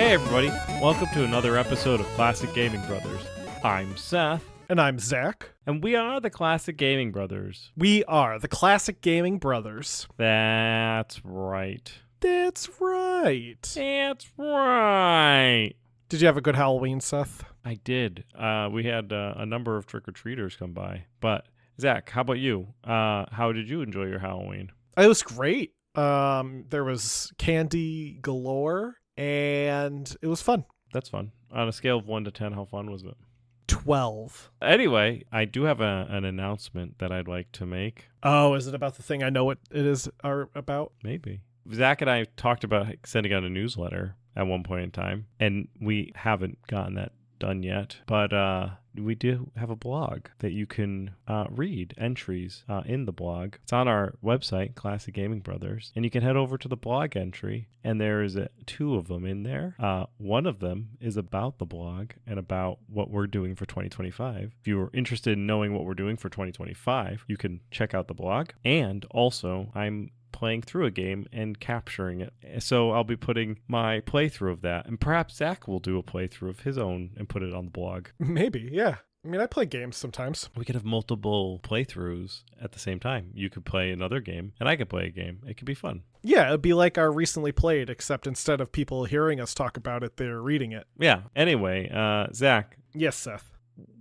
Hey everybody, welcome to another episode of Classic Gaming Brothers. I'm Seth. And I'm Zach. And we are the Classic Gaming Brothers. We are the Classic Gaming Brothers. That's right. That's right. That's right. Did you have a good Halloween, Seth? I did. We had a number of trick-or-treaters come by. But, Zach, how about you? How did you enjoy your Halloween? It was great. There was candy galore, and it was fun. That's fun. On a scale of 1 to 10, how fun was it? 12. Anyway, I do have an announcement that I'd like to make. Oh, is it about the thing I know what it is about? Maybe. Zach and I talked about sending out a newsletter at one point in time, and we haven't gotten that done yet. But we do have a blog that you can read entries in the blog. It's on our website, Classic Gaming Brothers, and you can head over to the blog entry, and there's 2 of them in there. One of them is about the blog and about what we're doing for 2025. If you're interested in knowing what we're doing for 2025, you can check out the blog. And also, I'm playing through a game and capturing it. So I'll be putting my playthrough of that, and perhaps Zach will do a playthrough of his own and put it on the blog. Maybe, yeah. I mean, I play games sometimes. We could have multiple playthroughs at the same time. You could play another game, and I could play a game. It could be fun. Yeah, it'd be like our recently played, except instead of people hearing us talk about it, they're reading it. Yeah. Anyway, Zach. Yes, Seth.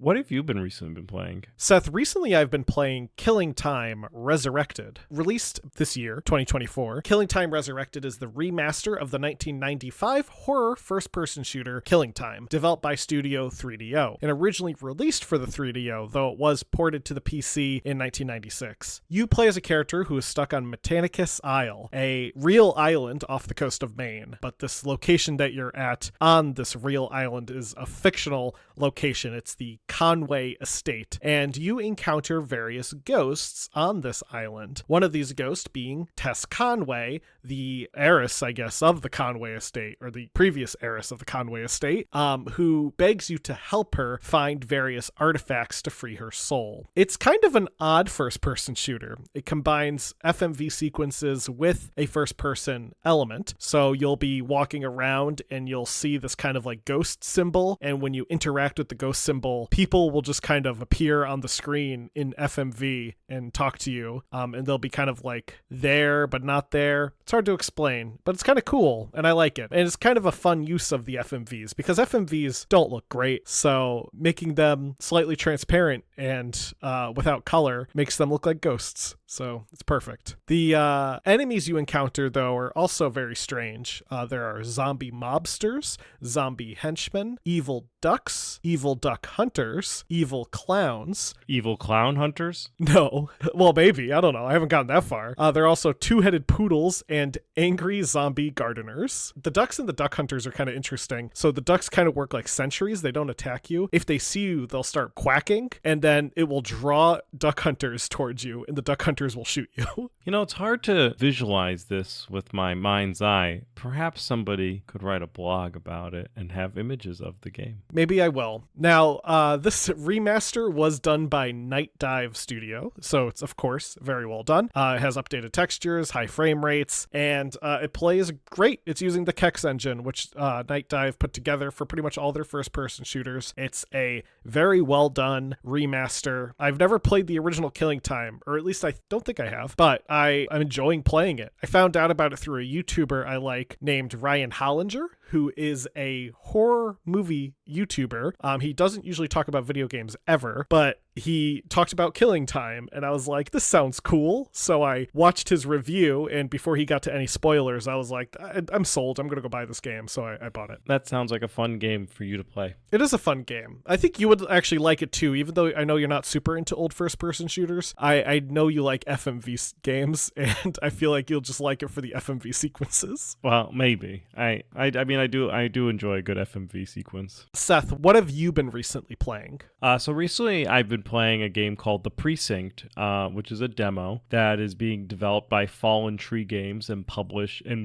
What have you recently been playing? Seth, recently I've been playing Killing Time Resurrected. Released this year, 2024, Killing Time Resurrected is the remaster of the 1995 horror first-person shooter Killing Time, developed by Studio 3DO, and originally released for the 3DO, though it was ported to the PC in 1996. You play as a character who is stuck on Metanicus Isle, a real island off the coast of Maine, but this location that you're at on this real island is a fictional location. It's the Conway Estate, and you encounter various ghosts on this island. One of these ghosts being Tess Conway, the heiress, I guess, of the Conway Estate, or the previous heiress of the Conway Estate, who begs you to help her find various artifacts to free her soul. It's kind of an odd first-person shooter. It combines FMV sequences with a first-person element, so you'll be walking around and you'll see this kind of like ghost symbol, and when you interact with the ghost symbol, people will just kind of appear on the screen in FMV and talk to you, and they'll be kind of like there but not there. It's hard to explain, but it's kind of cool, and I like it. And it's kind of a fun use of the FMVs, because FMVs don't look great, so making them slightly transparent and without color makes them look like ghosts. So it's perfect. The enemies you encounter, though, are also very strange. There are zombie mobsters, zombie henchmen, evil ducks, evil duck hunters, evil clowns. Evil clown hunters? No. Well, maybe. I don't know. I haven't gotten that far. There are also 2-headed poodles and angry zombie gardeners. The ducks and the duck hunters are kind of interesting. So the ducks kind of work like sentries. They don't attack you. If they see you, they'll start quacking, and then it will draw duck hunters towards you, and the duck hunters will shoot you. You know, it's hard to visualize this with my mind's eye. Perhaps somebody could write a blog about it and have images of the game. Maybe I will. Now, this remaster was done by Night Dive Studio, so it's, of course, very well done. It has updated textures, high frame rates, and it plays great. It's using the Kex engine, which Night Dive put together for pretty much all their first-person shooters. It's a very well-done remaster. I've never played the original Killing Time, or at least I don't think I have, but I'm enjoying playing it. I found out about it through a YouTuber I like named Ryan Hollinger, who is a horror movie YouTuber. He doesn't usually talk about video games ever, but he talked about Killing Time, and I was like, this sounds cool. So I watched his review, and before he got to any spoilers, I was like, I'm sold. I'm going to go buy this game. So I bought it. That sounds like a fun game for you to play. It is a fun game. I think you would actually like it too, even though I know you're not super into old first-person shooters. I know you like FMV games, and I feel like you'll just like it for the FMV sequences. Well, maybe. I mean, I do enjoy a good FMV sequence. Seth, what have you been recently playing? So recently I've been playing a game called The Precinct, which is a demo that is being developed by Fallen Tree Games and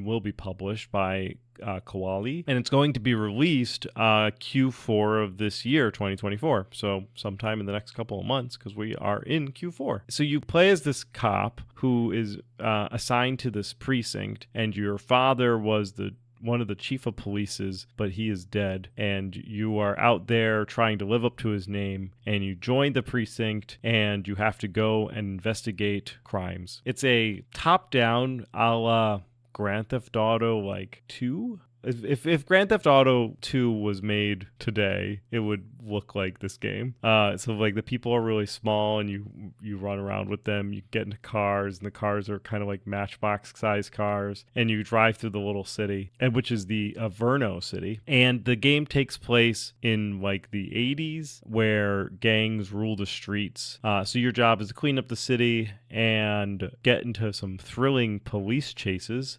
will be published by Koali, and it's going to be released Q4 of this year, 2024, so sometime in the next couple of months, because we are in Q4. So you play as this cop who is assigned to this precinct, and your father was one of the chief of police's, but he is dead, and you are out there trying to live up to his name, and you join the precinct, and you have to go and investigate crimes. It's a top-down a la Grand Theft Auto like 2. If Grand Theft Auto 2 was made today, it would look like this game. So like the people are really small, and you run around with them. You get into cars, and the cars are kind of like Matchbox size cars, and you drive through the little city, and which is the Averno city. And the game takes place in like the 80s, where gangs rule the streets. So your job is to clean up the city and get into some thrilling police chases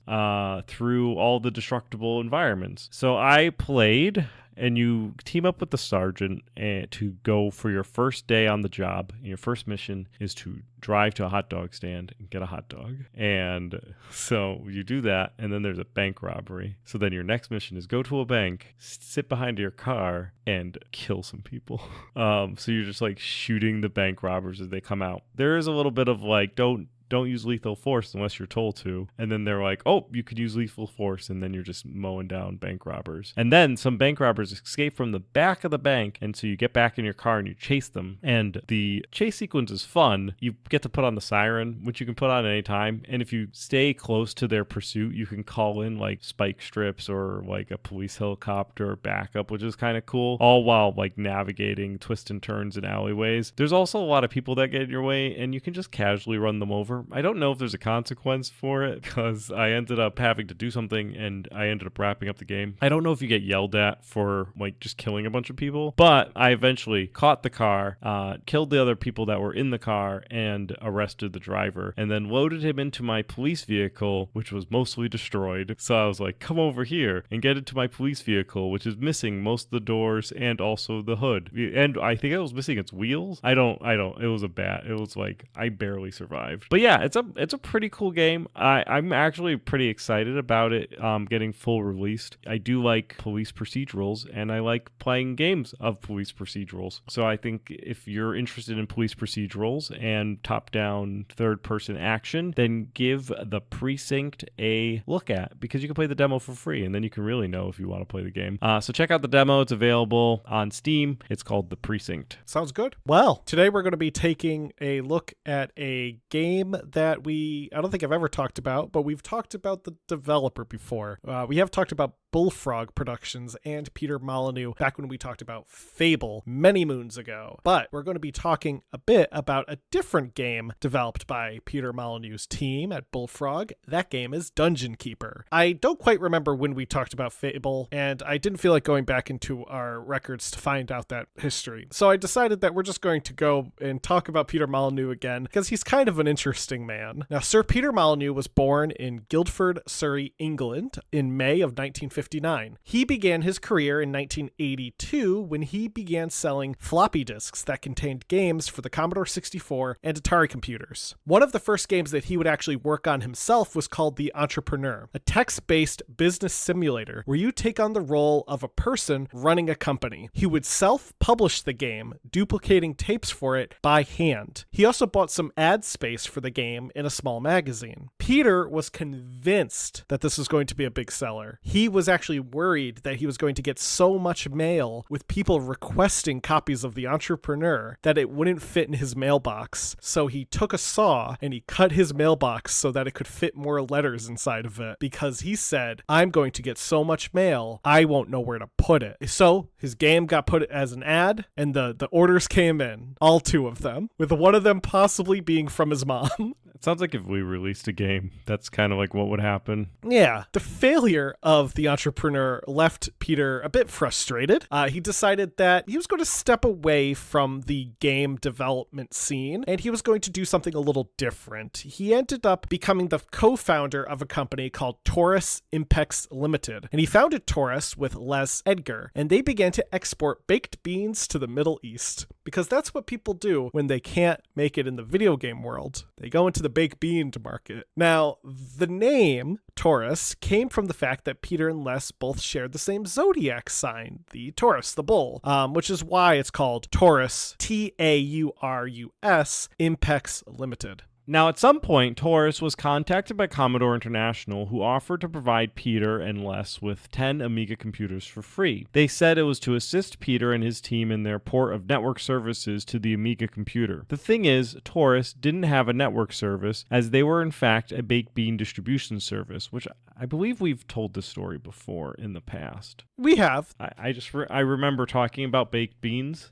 through all the destructible environments. So I played, and you team up with the sergeant to go for your first day on the job. And your first mission is to drive to a hot dog stand and get a hot dog. And so you do that, and then there's a bank robbery. So then your next mission is go to a bank, sit behind your car, and kill some people. So you're just like shooting the bank robbers as they come out. There is a little bit of like, don't use lethal force unless you're told to. And then they're like, oh, you could use lethal force. And then you're just mowing down bank robbers. And then some bank robbers escape from the back of the bank. And so you get back in your car and you chase them. And the chase sequence is fun. You get to put on the siren, which you can put on any time. And if you stay close to their pursuit, you can call in like spike strips or like a police helicopter backup, which is kind of cool. All while like navigating twists and turns and alleyways. There's also a lot of people that get in your way, and you can just casually run them over. I don't know if there's a consequence for it, because I ended up having to do something and I ended up wrapping up the game. I don't know if you get yelled at for like just killing a bunch of people, but I eventually caught the car, killed the other people that were in the car, and arrested the driver, and then loaded him into my police vehicle, which was mostly destroyed. So I was like, come over here and get into my police vehicle, which is missing most of the doors and also the hood. And I think it was missing its wheels. I don't, it was like, I barely survived. But yeah, it's a pretty cool game. I'm actually pretty excited about it getting full released. I do like police procedurals, and I like playing games of police procedurals. So I think if you're interested in police procedurals and top-down third-person action, then give The Precinct a look at, because you can play the demo for free, and then you can really know if you want to play the game. So check out the demo. It's available on Steam. It's called The Precinct. Sounds good. Well, today we're going to be taking a look at a game that I don't think I've ever talked about, but we've talked about the developer before. We have talked about Bullfrog Productions and Peter Molyneux back when we talked about Fable many moons ago. But we're going to be talking a bit about a different game developed by Peter Molyneux's team at Bullfrog. That game is Dungeon Keeper. I don't quite remember when we talked about Fable, and I didn't feel like going back into our records to find out that history. So I decided that we're just going to go and talk about Peter Molyneux again, because he's kind of an interesting man. Now, Sir Peter Molyneux was born in Guildford, Surrey, England in May of 1959. He began his career in 1982 when he began selling floppy disks that contained games for the Commodore 64 and Atari computers. One of the first games that he would actually work on himself was called The Entrepreneur, a text-based business simulator where you take on the role of a person running a company. He would self-publish the game, duplicating tapes for it by hand. He also bought some ad space for the game in a small magazine. Peter was convinced that this was going to be a big seller. He was actually worried that he was going to get so much mail with people requesting copies of The Entrepreneur that it wouldn't fit in his mailbox. So he took a saw and he cut his mailbox so that it could fit more letters inside of it, because he said, I'm going to get so much mail, I won't know where to put it. So his game got put as an ad, and the orders came in, all two of them, with one of them possibly being from his mom. It sounds like if we released a game, that's kind of like what would happen. Yeah. The failure of The Entrepreneur left Peter a bit frustrated. He decided that he was going to step away from the game development scene, and he was going to do something a little different. He ended up becoming the co-founder of a company called Taurus Impex Limited, and he founded Taurus with Les Edgar, and they began to export baked beans to the Middle East, because that's what people do when they can't make it in the video game world. They go into the baked bean market. Now, the name Taurus came from the fact that Peter and Les both shared the same zodiac sign, the Taurus, the bull, which is why it's called Taurus, Taurus, Impex Limited. Now, at some point, Taurus was contacted by Commodore International, who offered to provide Peter and Les with 10 Amiga computers for free. They said it was to assist Peter and his team in their port of network services to the Amiga computer. The thing is, Taurus didn't have a network service, as they were in fact a baked bean distribution service, which I believe we've told this story before in the past. We have. I remember talking about baked beans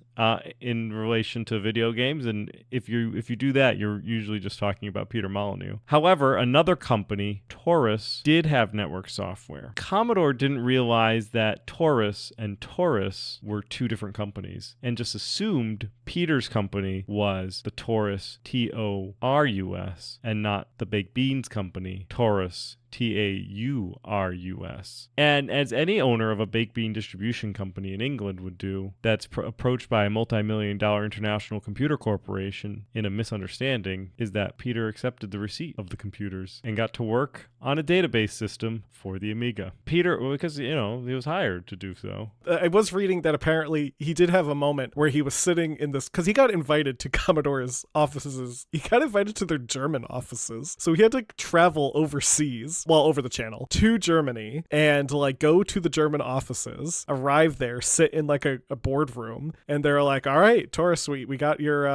in relation to video games, and if you do that, you're usually just talking about Peter Molyneux. However, another company, Taurus, did have network software. Commodore didn't realize that Taurus and Taurus were two different companies, and just assumed Peter's company was the Taurus, Taurus, and not the baked beans company, Taurus, Taurus. And as any owner of a baked bean distribution company in England would do, that's approached by a multi-million-dollar international computer corporation in a misunderstanding, is that Peter accepted the receipt of the computers and got to work on a database system for the Amiga. Peter, because, he was hired to do so. I was reading that apparently he did have a moment where he was sitting in this, because he got invited to Commodore's offices. He got invited to their German offices. So he had to travel overseas, well, over the channel, to Germany and go to the German offices, arrive there, sit in a boardroom, and they're like, all right, Taurus, we got your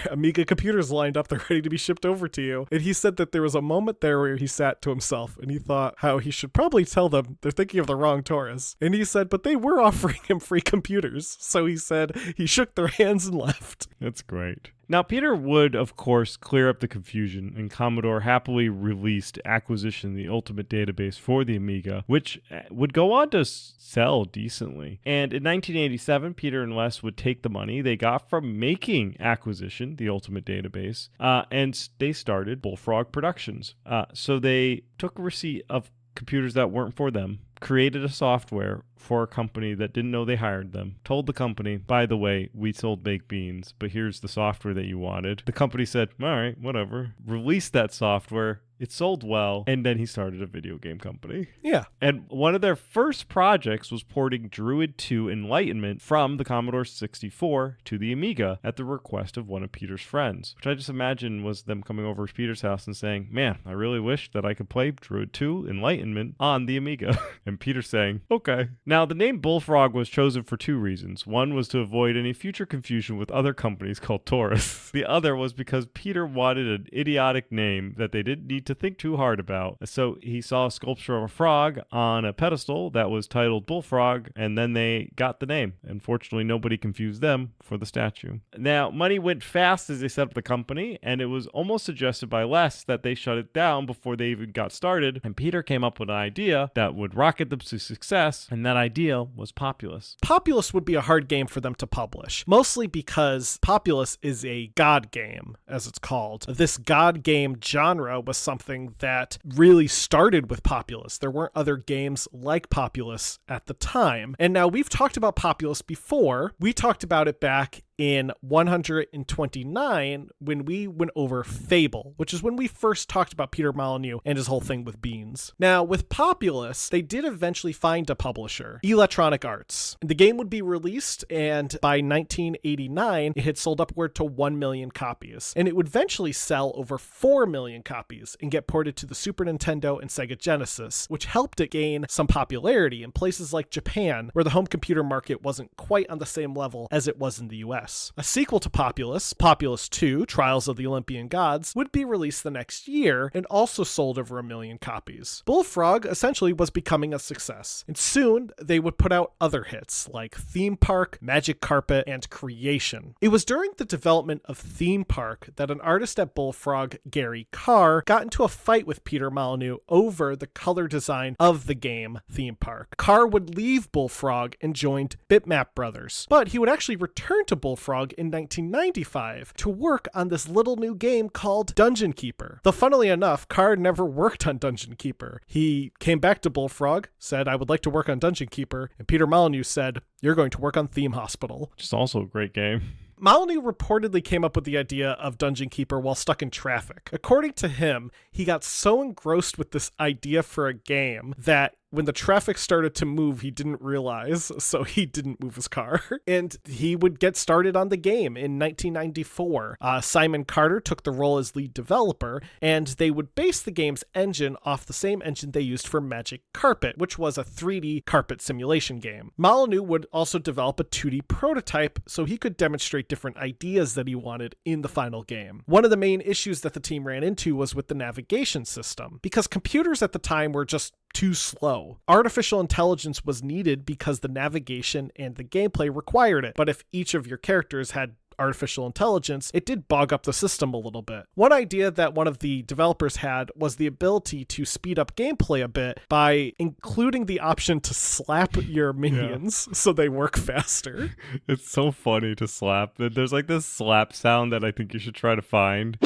Amiga computers lined up. They're ready to be shipped over to you. And he said that there was a moment there where he sat to himself and he thought how he should probably tell them they're thinking of the wrong Taurus. And he said, but they were offering him free computers. So he said he shook their hands and left. That's great. Now, Peter would, of course, clear up the confusion, and Commodore happily released Acquisition, the ultimate database for the Amiga, which would go on to sell decently. And in 1987, Peter and Les would take the money they got from making Acquisition, the ultimate database, and they started Bullfrog Productions. So they took a receipt of computers that weren't for them, created a software for a company that didn't know they hired them, told the company, by the way, we sold baked beans, but here's the software that you wanted. The company said, all right, whatever. Released that software. It sold well, and then he started a video game company. Yeah. And one of their first projects was porting Druid 2 Enlightenment from the Commodore 64 to the Amiga at the request of one of Peter's friends, which I just imagine was them coming over to Peter's house and saying, man, I really wish that I could play Druid 2 Enlightenment on the Amiga. And Peter saying, okay. Now, the name Bullfrog was chosen for two reasons. One was to avoid any future confusion with other companies called Taurus. The other was because Peter wanted an idiotic name that they didn't need to think too hard about. So he saw a sculpture of a frog on a pedestal that was titled Bullfrog, and then they got the name. Unfortunately, nobody confused them for the statue. Now, money went fast as they set up the company, and it was almost suggested by Les that they shut it down before they even got started, and Peter came up with an idea that would rocket them to success, and that idea was Populous. Populous would be a hard game for them to publish, mostly because Populous is a god game, as it's called. This god game genre was something that really started with Populous. There weren't other games like Populous at the time. And now we've talked about Populous before. We talked about it back in 129 when we went over Fable, which is when we first talked about Peter Molyneux and his whole thing with beans. Now, with Populous, they did eventually find a publisher, Electronic Arts. The game would be released, and by 1989, it had sold upward to 1 million copies. And it would eventually sell over 4 million copies and get ported to the Super Nintendo and Sega Genesis, which helped it gain some popularity in places like Japan, where the home computer market wasn't quite on the same level as it was in the US. A sequel to Populous, Populous 2, Trials of the Olympian Gods, would be released the next year and also sold over 1 million copies. Bullfrog essentially was becoming a success, and soon they would put out other hits like Theme Park, Magic Carpet, and Creation. It was during the development of Theme Park that an artist at Bullfrog, Gary Carr, got into a fight with Peter Molyneux over the color design of the game Theme Park. Carr would leave Bullfrog and joined Bitmap Brothers, but he would actually return to Bullfrog in 1995 to work on this little new game called Dungeon Keeper. Though funnily enough, Carr never worked on Dungeon Keeper. He came back to Bullfrog, said, I would like to work on Dungeon Keeper, and Peter Molyneux said, you're going to work on Theme Hospital. Which is also a great game. Molyneux reportedly came up with the idea of Dungeon Keeper while stuck in traffic. According to him, he got so engrossed with this idea for a game that when the traffic started to move, he didn't realize, so he didn't move his car. And he would get started on the game in 1994. Simon Carter took the role as lead developer, and they would base the game's engine off the same engine they used for Magic Carpet, which was a 3D carpet simulation game. Molyneux would also develop a 2D prototype so he could demonstrate different ideas that he wanted in the final game. One of the main issues that the team ran into was with the navigation system, because computers at the time were just too slow. Artificial intelligence was needed because the navigation and the gameplay required it, but if each of your characters had artificial intelligence, it did bog up the system a little bit. One idea that one of the developers had was the ability to speed up gameplay a bit by including the option to slap your minions so they work faster. It's so funny to slap. There's like this slap sound that I think you should try to find.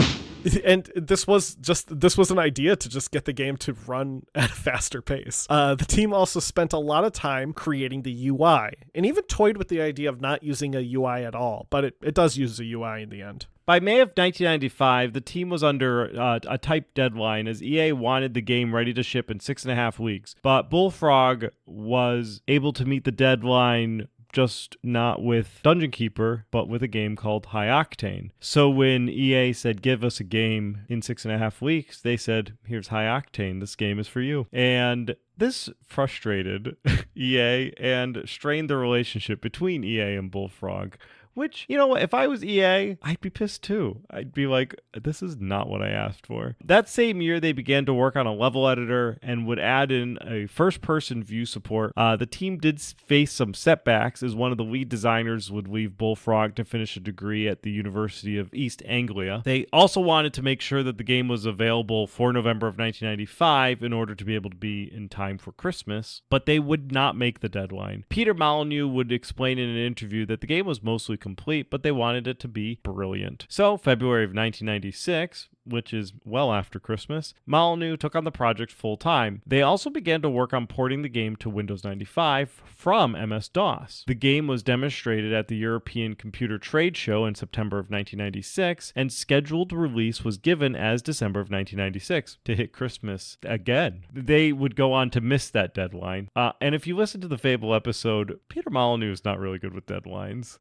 And this was an idea to just get the game to run at a faster pace. The team also spent a lot of time creating the UI and even toyed with the idea of not using a UI at all, but it does use a UI in the end. By May of 1995, the team was under a tight deadline as EA wanted the game ready to ship in 6.5 weeks. But Bullfrog was able to meet the deadline, just not with Dungeon Keeper, but with a game called High Octane. So when EA said, give us a game in 6.5 weeks, they said, here's High Octane. This game is for you. And this frustrated EA and strained the relationship between EA and Bullfrog. Which, you know, if I was EA, I'd be pissed too. I'd be like, this is not what I asked for. That same year, they began to work on a level editor and would add in a first-person view support. The team did face some setbacks as one of the lead designers would leave Bullfrog to finish a degree at the University of East Anglia. They also wanted to make sure that the game was available for November of 1995 in order to be able to be in time for Christmas, but they would not make the deadline. Peter Molyneux would explain in an interview that the game was mostly complete, but they wanted it to be brilliant. So, February of 1996, which is well after Christmas, Molyneux took on the project full-time. They also began to work on porting the game to Windows 95 from MS-DOS. The game was demonstrated at the European Computer Trade Show in September of 1996, and scheduled release was given as December of 1996 to hit Christmas again. They would go on to miss that deadline. And if you listen to the Fable episode, Peter Molyneux is not really good with deadlines.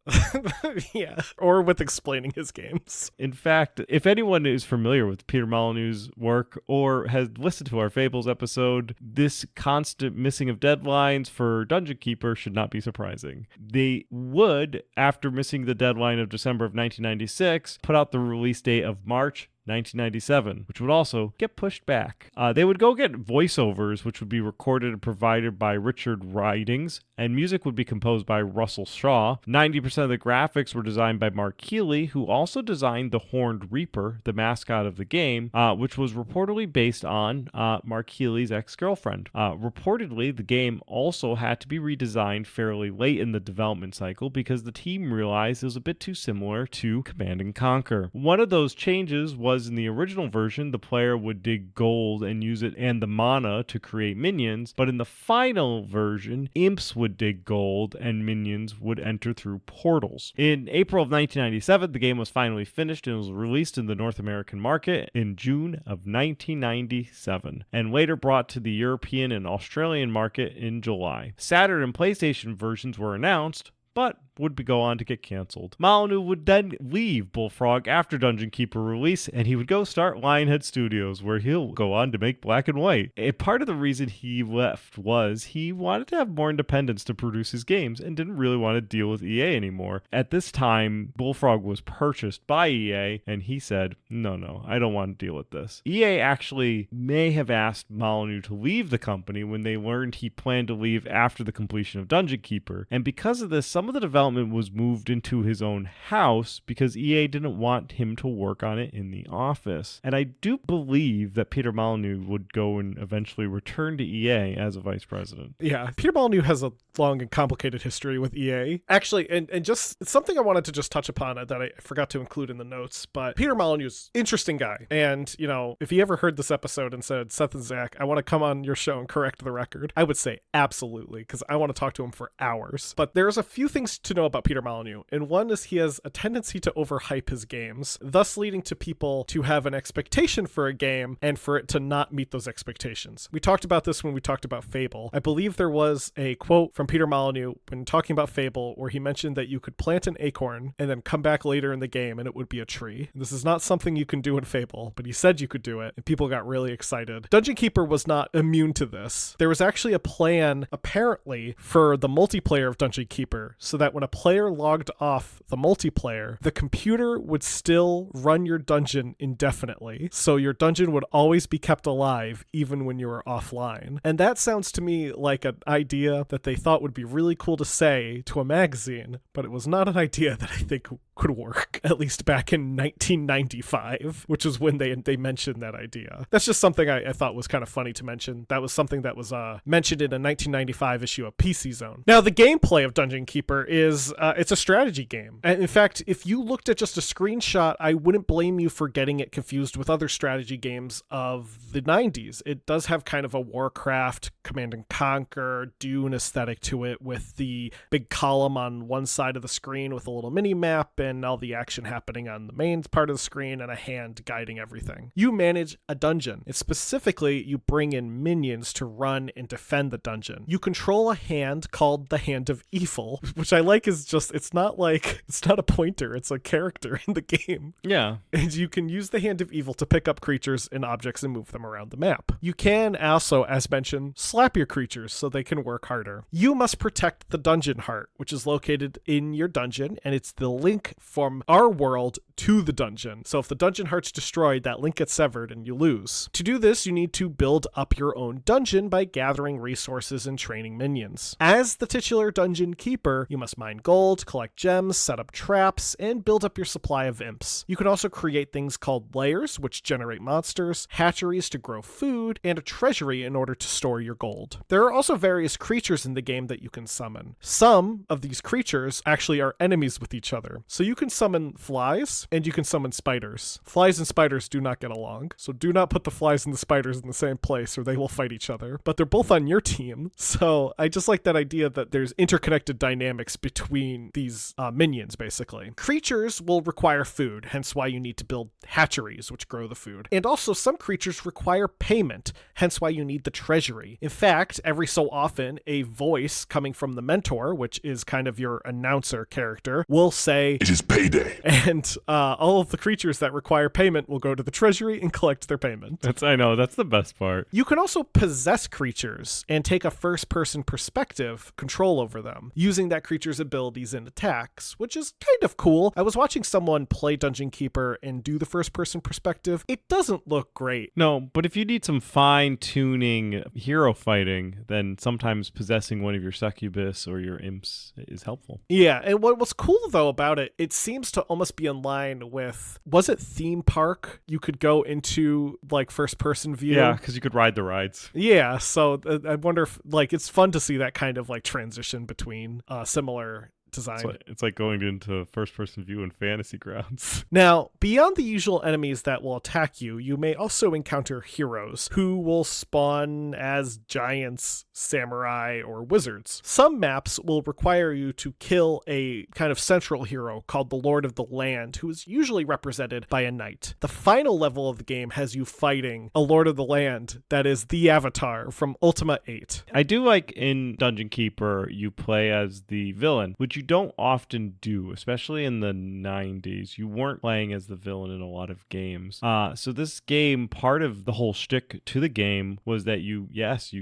Yeah, or with explaining his games. In fact, if anyone is familiar with Peter Molyneux's work or has listened to our Fables episode, this constant missing of deadlines for Dungeon Keeper should not be surprising. They would, after missing the deadline of December of 1996, put out the release date of March 1997, which would also get pushed back. They would go get voiceovers, which would be recorded and provided by Richard Ridings, and music would be composed by Russell Shaw. 90% of the graphics were designed by Mark Keeley, who also designed the Horned Reaper, the mascot of the game, which was reportedly based on Mark Keeley's ex-girlfriend. Reportedly, the game also had to be redesigned fairly late in the development cycle because the team realized it was a bit too similar to Command & Conquer. One of those changes was in the original version, the player would dig gold and use it and the mana to create minions, but in the final version, imps would dig gold and minions would enter through portals. In April of 1997, the game was finally finished and was released in the North American market in June of 1997, and later brought to the European and Australian market in July. Saturn and PlayStation versions were announced, but would go on to get canceled. Molyneux would then leave Bullfrog after Dungeon Keeper release, and he would go start Lionhead Studios, where he'll go on to make Black and White. A part of the reason he left was he wanted to have more independence to produce his games and didn't really want to deal with EA anymore. At this time, Bullfrog was purchased by EA, and he said, no, I don't want to deal with this. EA actually may have asked Molyneux to leave the company when they learned he planned to leave after the completion of Dungeon Keeper, and because of this, some of the development was moved into his own house because EA didn't want him to work on it in the office. And I do believe that Peter Molyneux would go and eventually return to EA as a vice president. Yeah, Peter Molyneux has a long and complicated history with EA. Actually, and just something I wanted to just touch upon that I forgot to include in the notes, but Peter Molyneux's interesting guy. And, you know, if he ever heard this episode and said, Seth and Zach, I want to come on your show and correct the record, I would say absolutely, because I want to talk to him for hours. But there's a few things to to know about Peter Molyneux, and one is he has a tendency to overhype his games, thus leading to people to have an expectation for a game and for it to not meet those expectations. We talked about this when we talked about Fable. I believe there was a quote from Peter Molyneux when talking about Fable where he mentioned that you could plant an acorn and then come back later in the game and it would be a tree. This is not something you can do in Fable, but he said you could do it, and people got really excited. Dungeon Keeper was not immune to this. There was actually a plan, apparently, for the multiplayer of Dungeon Keeper, so that when a player logged off the multiplayer, the computer would still run your dungeon indefinitely, so your dungeon would always be kept alive even when you were offline. And that sounds to me like an idea that they thought would be really cool to say to a magazine, but it was not an idea that I think could work, at least back in 1995, which is when they mentioned that idea. That's just something I thought was kind of funny to mention. That was something that was mentioned in a 1995 issue of PC Zone. Now, the gameplay of Dungeon Keeper is, it's a strategy game. And in fact, if you looked at just a screenshot, I wouldn't blame you for getting it confused with other strategy games of the 90s. It does have kind of a Warcraft, Command and Conquer, Dune aesthetic to it, with the big column on one side of the screen with a little mini map and all the action happening on the main part of the screen and a hand guiding everything. You manage a dungeon. And specifically, you bring in minions to run and defend the dungeon. You control a hand called the Hand of Evil, which I like is just, it's not a pointer, it's a character in the game. Yeah. And you can use the Hand of Evil to pick up creatures and objects and move them around the map. You can also, as mentioned, slap your creatures so they can work harder. You must protect the dungeon heart, which is located in your dungeon, and it's the link from our world to the dungeon. So if the dungeon heart's destroyed, that link gets severed and you lose. To do this, you need to build up your own dungeon by gathering resources and training minions. As the titular dungeon keeper, you must mine gold, collect gems, set up traps, and build up your supply of imps. You can also create things called lairs, which generate monsters, hatcheries to grow food, and a treasury in order to store your gold. There are also various creatures in the game that you can summon. Some of these creatures actually are enemies with each other. So you can summon flies and you can summon spiders. Flies and spiders do not get along, so do not put the flies and the spiders in the same place or they will fight each other. But they're both on your team, so I just like that idea that there's interconnected dynamics between these minions, basically. Creatures will require food, hence why you need to build hatcheries, which grow the food. And also, some creatures require payment, hence why you need the treasury. In fact, every so often, a voice coming from the mentor, which is kind of your announcer character, will say, "It is payday." And all of the creatures that require payment will go to the treasury and collect their payment. I know, that's the best part. You can also possess creatures and take a first-person perspective control over them, using that creature's abilities and attacks, which is kind of cool. I was watching someone play Dungeon Keeper and do the first-person perspective. It doesn't look great. No, but if you need some fine-tuning hero fighting, then sometimes possessing one of your succubus or your imps is helpful. Yeah, and what's cool, though, about it, it seems to almost be in line with, was it Theme Park? You could go into, like, first-person view. Yeah, because you could ride the rides. Yeah, so I wonder if, like, it's fun to see that kind of, like, transition between similar design. It's like going into first-person view in Fantasy Grounds. Now, beyond the usual enemies that will attack you, you may also encounter heroes who will spawn as giants, samurai, or wizards. Some maps will require you to kill a kind of central hero called the Lord of the Land, who is usually represented by a knight. The final level of the game has you fighting a Lord of the Land that is the Avatar from Ultima 8. I do like in Dungeon Keeper, you play as the villain, which you don't often do, especially in the 90s. You weren't playing as the villain in a lot of games. So this game, part of the whole shtick to the game was that you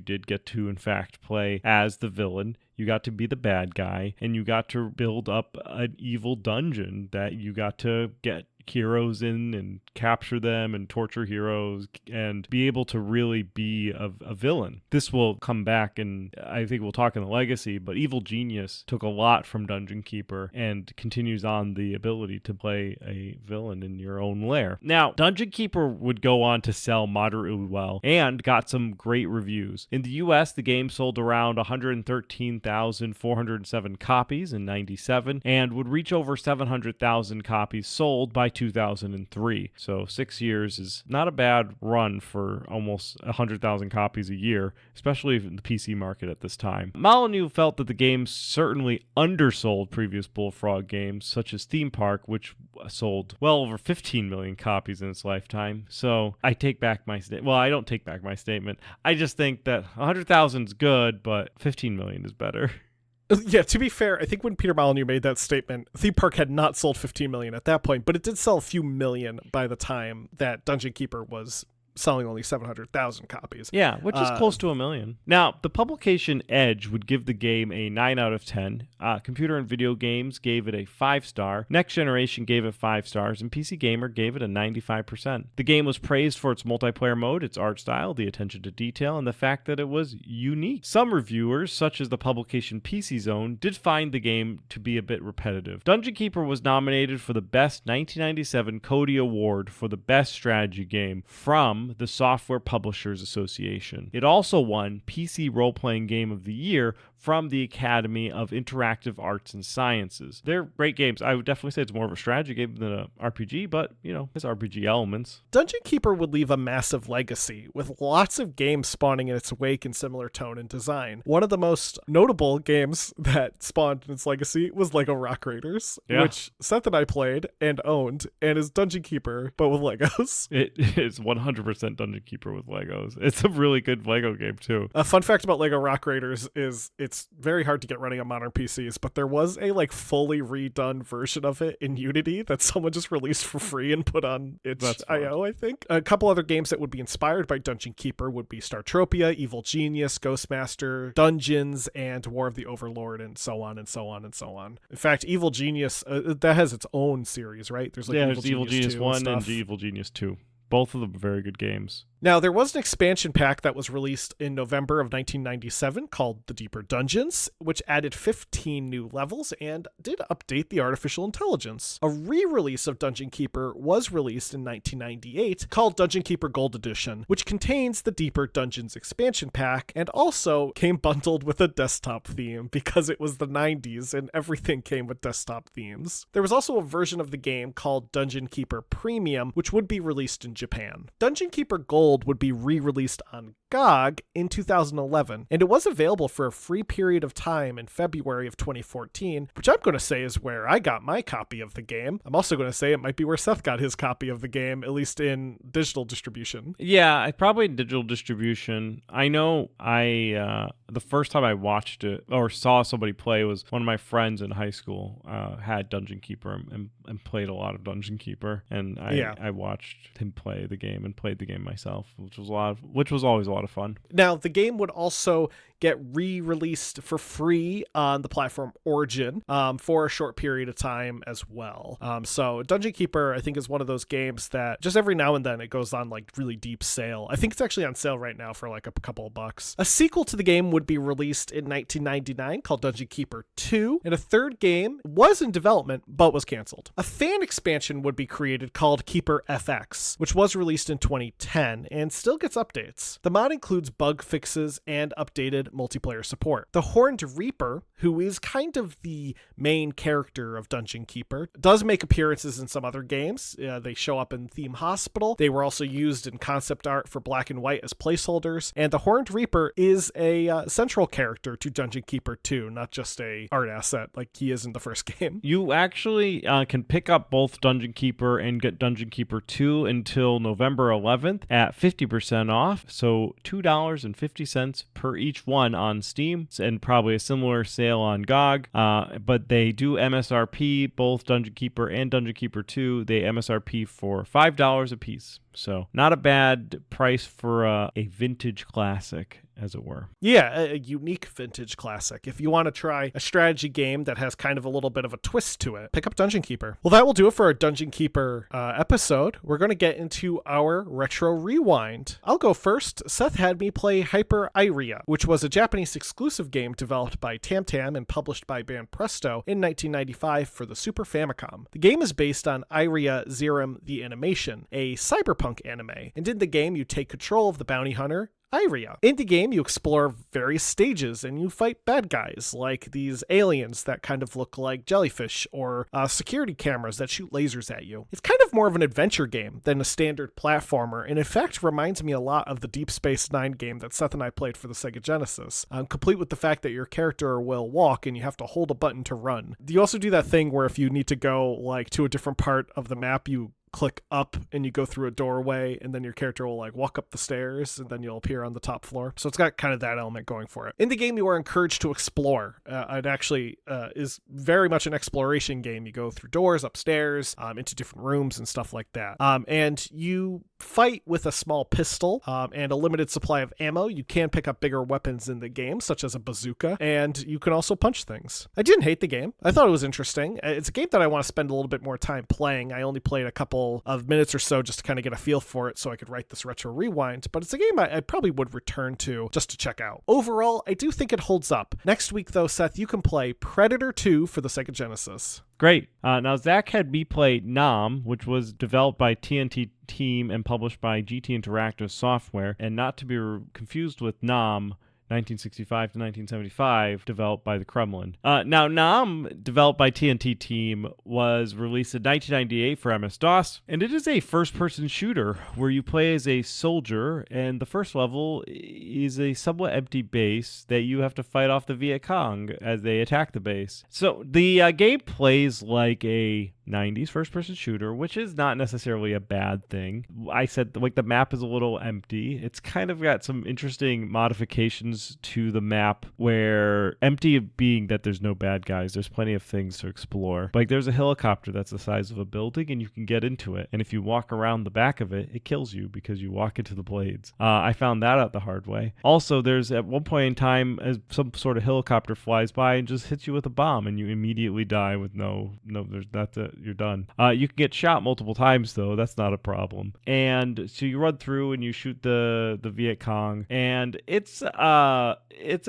did get to, in fact, play as the villain. You got to be the bad guy, and you got to build up an evil dungeon that you got to get heroes in and capture them and torture heroes and be able to really be a villain. This will come back, and I think we'll talk in the Legacy, but Evil Genius took a lot from Dungeon Keeper and continues on the ability to play a villain in your own lair. Now, Dungeon Keeper would go on to sell moderately well and got some great reviews. In the US, the game sold around 113,407 copies in 97 and would reach over 700,000 copies sold by 2003. So 6 years is not a bad run for almost 100,000 copies a year, especially in the PC market at this time. Molyneux felt that the game certainly undersold previous Bullfrog games, such as Theme Park, which sold well over 15 million copies in its lifetime. So I take back my statement. Well, I don't take back my statement. I just think that 100,000 is good, but 15 million is better. Yeah, to be fair, I think when Peter Molyneux made that statement, Theme Park had not sold 15 million at that point, but it did sell a few million by the time that Dungeon Keeper was selling only 700,000 copies. Yeah, which is close to 1 million. Now, the publication Edge would give the game a 9 out of 10. Computer and Video Games gave it a 5-star. Next Generation gave it 5 stars, and PC Gamer gave it a 95%. The game was praised for its multiplayer mode, its art style, the attention to detail, and the fact that it was unique. Some reviewers, such as the publication PC Zone, did find the game to be a bit repetitive. Dungeon Keeper was nominated for the Best 1997 Cody Award for the Best Strategy Game from the Software Publishers Association. It also won PC Role-Playing Game of the Year from the Academy of Interactive Arts and Sciences. They're great games. I would definitely say it's more of a strategy game than an RPG, but, it's RPG elements. Dungeon Keeper would leave a massive legacy, with lots of games spawning in its wake in similar tone and design. One of the most notable games that spawned in its legacy was LEGO Rock Raiders, which Seth and I played and owned, and is Dungeon Keeper, but with Legos. It is 100% Dungeon Keeper with Legos. It's a really good Lego game, too. A fun fact about LEGO Rock Raiders is it's very hard to get running on modern PCs, but there was a fully redone version of it in Unity that someone just released for free and put on itch.io, I think. A couple other games that would be inspired by Dungeon Keeper would be Startropia, Evil Genius, Ghostmaster, Dungeons, and War of the Overlord, and so on and so on and so on. In fact, Evil Genius, that has its own series, right? There's Evil Genius 1 and Evil Genius 2. Both of them very good games. Now, there was an expansion pack that was released in November of 1997 called The Deeper Dungeons, which added 15 new levels and did update the artificial intelligence. A re-release of Dungeon Keeper was released in 1998 called Dungeon Keeper Gold Edition, which contains the Deeper Dungeons expansion pack and also came bundled with a desktop theme because it was the 90s and everything came with desktop themes. There was also a version of the game called Dungeon Keeper Premium, which would be released in Japan. Dungeon Keeper Gold would be re-released on GOG in 2011, and it was available for a free period of time in February of 2014, which I'm going to say is where I got my copy of the game. I'm also going to say it might be where Seth got his copy of the game, at least in digital distribution. Yeah, probably digital distribution. I know the first time I watched it or saw somebody play was one of my friends in high school had Dungeon Keeper and played a lot of Dungeon Keeper, and I watched him play the game and played the game myself, which was always a lot of fun. Now, the game would also get re-released for free on the platform Origin for a short period of time as well. So Dungeon Keeper, I think, is one of those games that just every now and then it goes on really deep sale. I think it's actually on sale right now for a couple of bucks. A sequel to the game would be released in 1999 called Dungeon Keeper 2, and a third game was in development but was canceled. A fan expansion would be created called Keeper FX, which was released in 2010 and still gets updates. The mod includes bug fixes and updated multiplayer support. The Horned Reaper, who is kind of the main character of Dungeon Keeper, does make appearances in some other games. They show up in Theme Hospital. They were also used in concept art for Black and White as placeholders, and the Horned Reaper is a central character to Dungeon Keeper 2, not just a art asset like he is in the first game. You actually can pick up both Dungeon Keeper and get Dungeon Keeper 2 until November 11th at 50% off, so $2.50 per each one on Steam, and probably a similar sale on GOG, but they do MSRP both Dungeon Keeper and Dungeon Keeper 2. They MSRP for $5 a piece, so not a bad price for a vintage classic, as it were. Yeah, a unique vintage classic. If you want to try a strategy game that has kind of a little bit of a twist to it, pick up Dungeon Keeper. Well, that will do it for our Dungeon Keeper episode. We're going to get into our Retro Rewind. I'll go first. Seth had me play Hyper Iria, which was a Japanese exclusive game developed by Tamtam and published by Banpresto in 1995 for the Super Famicom. The game is based on Iria Zerum the Animation, a cyberpunk anime, and in the game you take control of the bounty hunter Iria. In the game, you explore various stages and you fight bad guys like these aliens that kind of look like jellyfish or security cameras that shoot lasers at you. It's kind of more of an adventure game than a standard platformer, and in fact reminds me a lot of the Deep Space Nine game that Seth and I played for the Sega Genesis, complete with the fact that your character will walk and you have to hold a button to run. You also do that thing where if you need to go like to a different part of the map, you click up and you go through a doorway, and then your character will like walk up the stairs and then you'll appear on the top floor. So it's got kind of that element going for it. In the game, you are encouraged to explore. It actually is very much an exploration game. You go through doors, upstairs, into different rooms and stuff like that. And you fight with a small pistol and a limited supply of ammo. You can pick up bigger weapons in the game, such as a bazooka, and you can also punch things. I didn't hate the game. I thought it was interesting. It's a game that I want to spend a little bit more time playing. I only played a couple of minutes or so just to kind of get a feel for it so I could write this retro rewind, but it's a game I probably would return to just to check out. Overall, I do think it holds up. Next week, though, Seth, you can play Predator 2 for the Sega Genesis. Great. Now, Zach had me play Nom, which was developed by TNT Team and published by GT Interactive Software, and not to be confused with Nom, 1965 to 1975, developed by the Kremlin. Now, Nom, developed by TNT Team, was released in 1998 for MS-DOS, and it is a first-person shooter where you play as a soldier, and the first level is a somewhat empty base that you have to fight off the Viet Cong as they attack the base. So the game plays like a 90s first-person shooter, which is not necessarily a bad thing. I said like the map is a little empty. It's kind of got some interesting modifications to the map, where empty being that there's no bad guys, there's plenty of things to explore. Like there's a helicopter that's the size of a building and you can get into it, and if you walk around the back of it, it kills you because you walk into the blades. I found that out the hard way. Also, there's at one point in time some sort of helicopter flies by and just hits you with a bomb and you immediately die with you're done. You can get shot multiple times though, that's not a problem. And so you run through and you shoot the Viet Cong, and it's a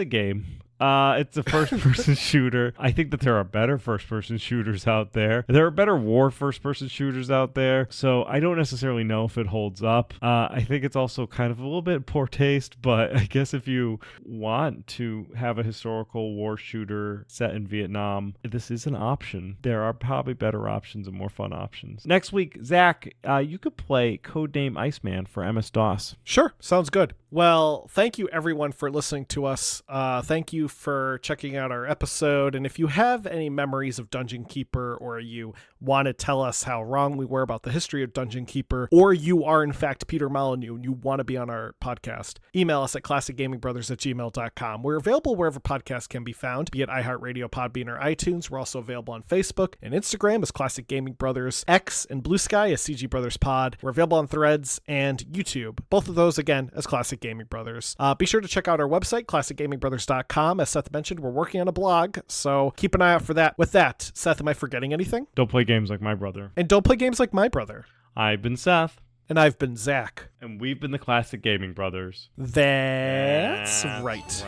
game. It's a first-person shooter. I think that there are better first-person shooters out there. There are better war first-person shooters out there. So I don't necessarily know if it holds up. I think it's also kind of a little bit poor taste, but I guess if you want to have a historical war shooter set in Vietnam, this is an option. There are probably better options and more fun options. Next week, Zach, you could play Codename Iceman for MS-DOS. Sure, sounds good. Well, thank you everyone for listening to us. Thank you for checking out our episode. And if you have any memories of Dungeon Keeper, or you want to tell us how wrong we were about the history of Dungeon Keeper, or you are in fact Peter Molyneux and you want to be on our podcast, email us at classicgamingbrothers@gmail.com. We're available wherever podcasts can be found, be it iHeartRadio, Podbean, or iTunes. We're also available on Facebook and Instagram as Classic Gaming Brothers, X and Blue Sky as CG Brothers Pod. We're available on Threads and YouTube. Both of those, again, as Classic Gaming Brothers. Be sure to check out our website, classicgamingbrothers.com. As Seth mentioned, we're working on a blog, so keep an eye out for that. With that, Seth, am I forgetting anything? Don't play games like my brother. And don't play games like my brother. I've been Seth. And I've been Zach. And we've been the Classic Gaming Brothers. That's right.